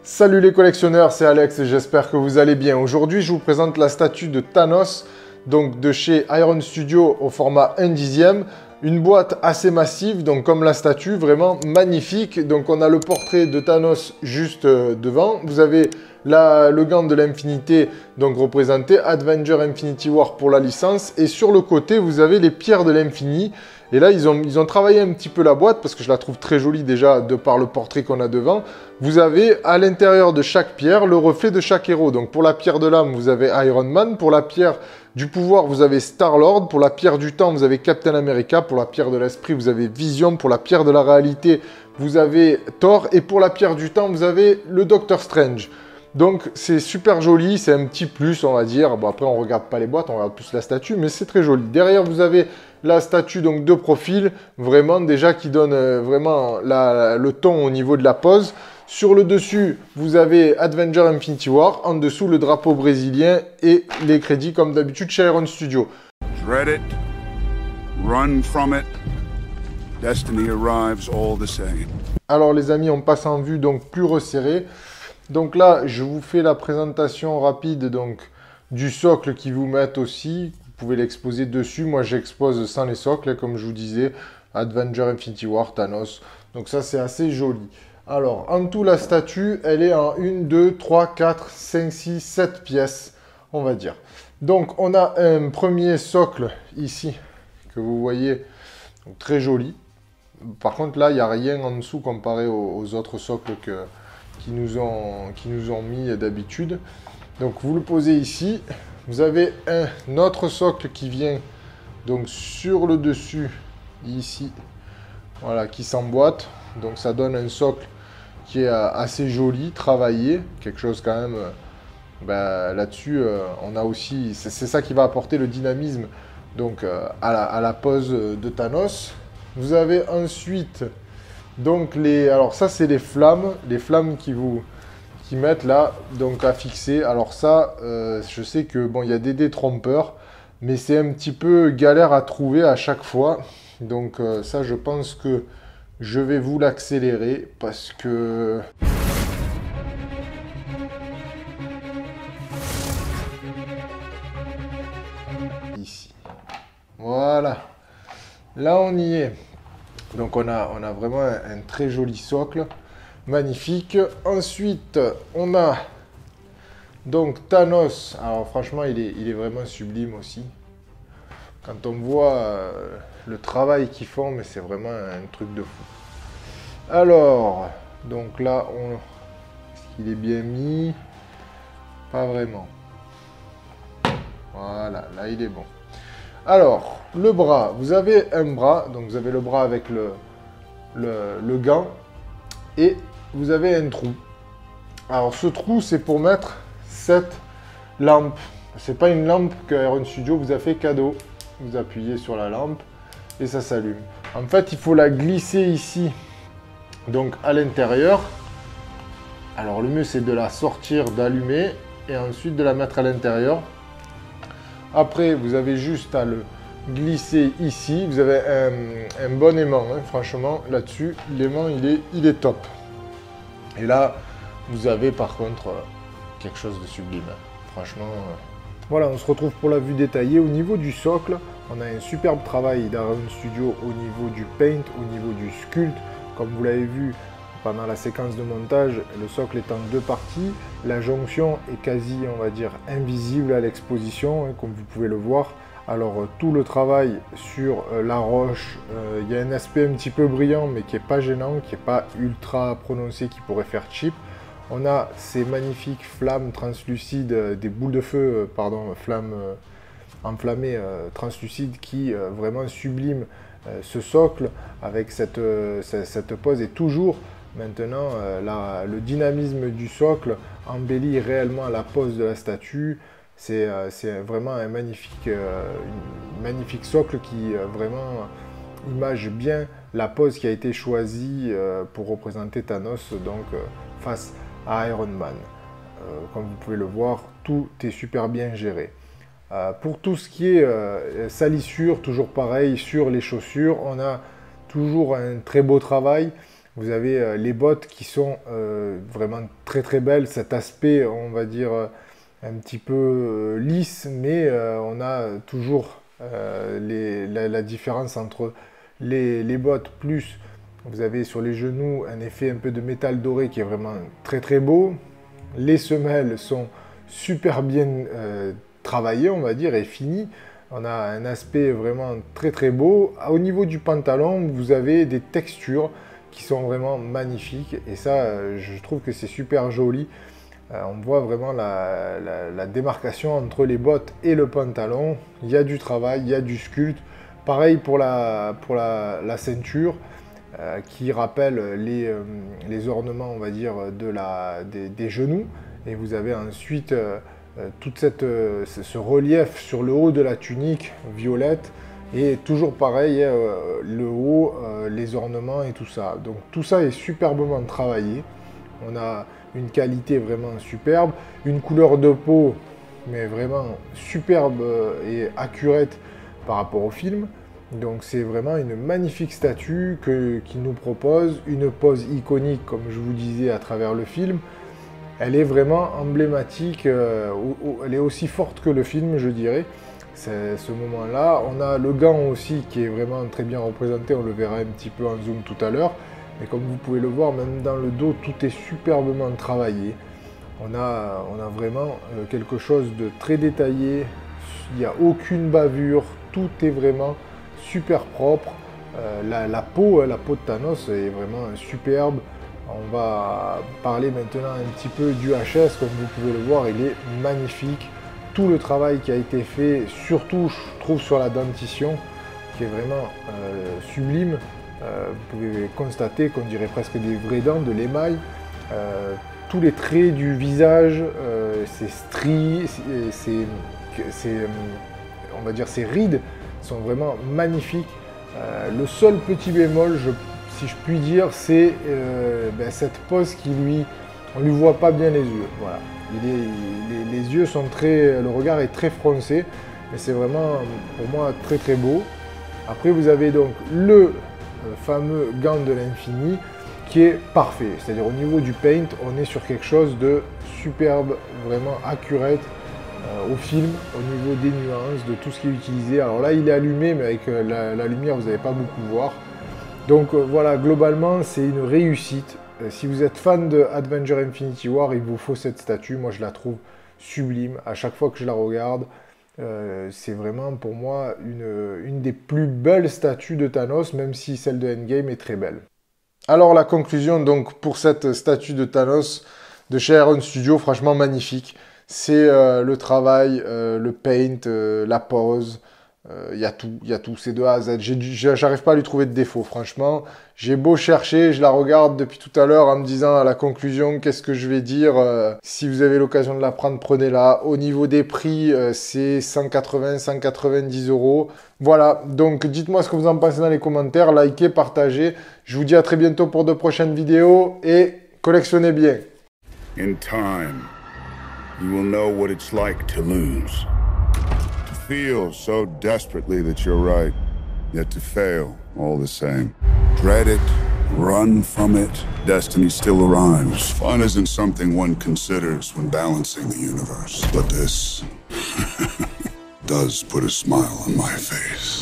Salut les collectionneurs, c'est Alex et j'espère que vous allez bien. Aujourd'hui, je vous présente la statue de Thanos, donc de chez Iron Studio au format 1/10. Une boîte assez massive, donc comme la statue, vraiment magnifique. Donc on a le portrait de Thanos juste devant. Vous avez le gant de l'infinité, donc représenté, Avenger Infinity War pour la licence. Et sur le côté, vous avez les pierres de l'infini. Et là, ils ont travaillé un petit peu la boîte, parce que je la trouve très jolie déjà, de par le portrait qu'on a devant. Vous avez à l'intérieur de chaque pierre, le reflet de chaque héros. Donc pour la pierre de l'âme, vous avez Iron Man. Pour la pierre du pouvoir, vous avez Star-Lord. Pour la pierre du temps, vous avez Captain America. Pour la pierre de l'esprit, vous avez Vision. Pour la pierre de la réalité, vous avez Thor. Et pour la pierre du temps, vous avez le Doctor Strange. Donc c'est super joli, c'est un petit plus, on va dire. Bon, après, on ne regarde pas les boîtes, on regarde plus la statue, mais c'est très joli. Derrière, vous avez la statue donc de profil, vraiment déjà qui donne vraiment le ton au niveau de la pose. Sur le dessus, vous avez Avenger Infinity War. En dessous, le drapeau brésilien et les crédits comme d'habitude chez Iron Studio. Dread it, run from it, destiny arrives all the same. Alors les amis, on passe en vue donc plus resserrée. Donc là, je vous fais la présentation rapide donc du socle qu'ils vous mettent aussi. Vous pouvez l'exposer dessus. Moi, j'expose sans les socles, comme je vous disais. Avenger Infinity War, Thanos. Donc ça, c'est assez joli. Alors, en tout, la statue, elle est en 1, 2, 3, 4, 5, 6, 7 pièces, on va dire. Donc, on a un premier socle ici, que vous voyez, donc, très joli. Par contre, là, il n'y a rien en dessous comparé aux autres socles qui nous ont mis d'habitude. Donc, vous le posez ici. Vous avez un autre socle qui vient donc sur le dessus, ici, voilà, qui s'emboîte. Donc, ça donne un socle qui est assez joli, travaillé, quelque chose quand même, là-dessus, on a aussi, c'est ça qui va apporter le dynamisme donc, à la pose de Thanos. Vous avez ensuite, donc, alors ça c'est les flammes qui mettent là, donc à fixer. Alors ça, je sais que, bon, il y a des détrompeurs, mais c'est un petit peu galère à trouver à chaque fois. Donc ça, je pense que je vais vous l'accélérer parce que... Ici. Voilà. Là, on y est. Donc, on a vraiment un très joli socle. Magnifique. Ensuite, on a donc Thanos. Alors, franchement, il est vraiment sublime aussi. Quand on voit le travail qu'ils font, mais c'est vraiment un truc de fou. Alors, donc là, est-ce qu'il est bien mis? Pas vraiment. Voilà, là il est bon. Alors, le bras, vous avez un bras, donc vous avez le bras avec le gant, et vous avez un trou. Alors, ce trou, c'est pour mettre cette lampe. C'est pas une lampe que Iron Studio vous a fait cadeau. Vous appuyez sur la lampe et ça s'allume. En fait, il faut la glisser ici, donc à l'intérieur. Alors le mieux c'est de la sortir, d'allumer et ensuite de la mettre à l'intérieur. Après, vous avez juste à le glisser ici. Vous avez un bon aimant, hein, franchement, là-dessus, l'aimant il est top. Et là, vous avez par contre quelque chose de sublime. Franchement... Voilà, on se retrouve pour la vue détaillée. Au niveau du socle, on a un superbe travail d'Iron Studio au niveau du paint, au niveau du sculpte. Comme vous l'avez vu pendant la séquence de montage, le socle est en deux parties. La jonction est quasi, on va dire, invisible à l'exposition, hein, comme vous pouvez le voir. Alors, tout le travail sur la roche, il y a un aspect un petit peu brillant, mais qui n'est pas gênant, qui n'est pas ultra prononcé, qui pourrait faire cheap. On a ces magnifiques flammes translucides, des boules de feu, flammes enflammées translucides qui vraiment subliment ce socle avec cette pose. Et toujours maintenant, le dynamisme du socle embellit réellement la pose de la statue. C'est vraiment un magnifique socle qui vraiment image bien la pose qui a été choisie pour représenter Thanos donc, face à Iron Man. Comme vous pouvez le voir, tout est super bien géré. Pour tout ce qui est salissure, toujours pareil sur les chaussures, on a toujours un très beau travail. Vous avez les bottes qui sont vraiment très très belles. Cet aspect, on va dire, un petit peu lisse, mais on a toujours la différence entre les bottes plus, vous avez sur les genoux un effet un peu de métal doré qui est vraiment très très beau. Les semelles sont super bien travaillées, on va dire, et finies. On a un aspect vraiment très très beau. Au niveau du pantalon, vous avez des textures qui sont vraiment magnifiques. Et ça, je trouve que c'est super joli. On voit vraiment la démarcation entre les bottes et le pantalon. Il y a du travail, il y a du sculpte. Pareil pour la ceinture, qui rappelle les ornements, on va dire, des genoux. Et vous avez ensuite tout ce relief sur le haut de la tunique violette. Et toujours pareil, le haut, les ornements et tout ça. Donc tout ça est superbement travaillé. On a une qualité vraiment superbe, une couleur de peau, mais vraiment superbe et accurate par rapport au film. Donc c'est vraiment une magnifique statue qu'il nous propose, une pose iconique, comme je vous disais, à travers le film. Elle est vraiment emblématique, elle est aussi forte que le film, je dirais. C'est ce moment-là. On a le gant aussi qui est vraiment très bien représenté, on le verra un petit peu en zoom tout à l'heure. Mais comme vous pouvez le voir, même dans le dos, tout est superbement travaillé. On a vraiment quelque chose de très détaillé. Il n'y a aucune bavure. Tout est vraiment super propre. La peau de Thanos est vraiment superbe. On va parler maintenant un petit peu du HS. Comme vous pouvez le voir, il est magnifique. Tout le travail qui a été fait, surtout je trouve sur la dentition, qui est vraiment sublime. Vous pouvez constater qu'on dirait presque des vraies dents, de l'émail. Tous les traits du visage, ces stries, on va dire ces rides sont vraiment magnifiques. Le seul petit bémol, si je puis dire, c'est cette pose qui on lui voit pas bien les yeux. Voilà. Les yeux sont le regard est très froncé, mais c'est vraiment pour moi très très beau. Après vous avez donc le fameux gant de l'infini qui est parfait, c'est-à-dire au niveau du paint, on est sur quelque chose de superbe, vraiment accurate au film, au niveau des nuances, de tout ce qui est utilisé. Alors là il est allumé, mais avec la lumière vous n'allez pas beaucoup voir. Donc voilà, globalement c'est une réussite. Si vous êtes fan de Avengers Infinity War, il vous faut cette statue. Moi je la trouve sublime, à chaque fois que je la regarde. C'est vraiment pour moi une des plus belles statues de Thanos, même si celle de Endgame est très belle. Alors la conclusion donc pour cette statue de Thanos de chez Iron Studio, franchement magnifique. C'est le travail, le paint, la pose, il y a tout, c'est de A à Z. J'arrive pas à lui trouver de défaut, franchement. J'ai beau chercher, je la regarde depuis tout à l'heure en me disant à la conclusion qu'est-ce que je vais dire. Si vous avez l'occasion de la prendre, prenez-la. Au niveau des prix, c'est 180-190 €. Voilà, donc dites-moi ce que vous en pensez dans les commentaires, likez, partagez. Je vous dis à très bientôt pour de prochaines vidéos et collectionnez bien. In time, you will know what it's like to lose. To feel so desperately that you're right, yet to fail all the same. Dread it, run from it, destiny still arrives. Fun isn't something one considers when balancing the universe, but this does put a smile on my face.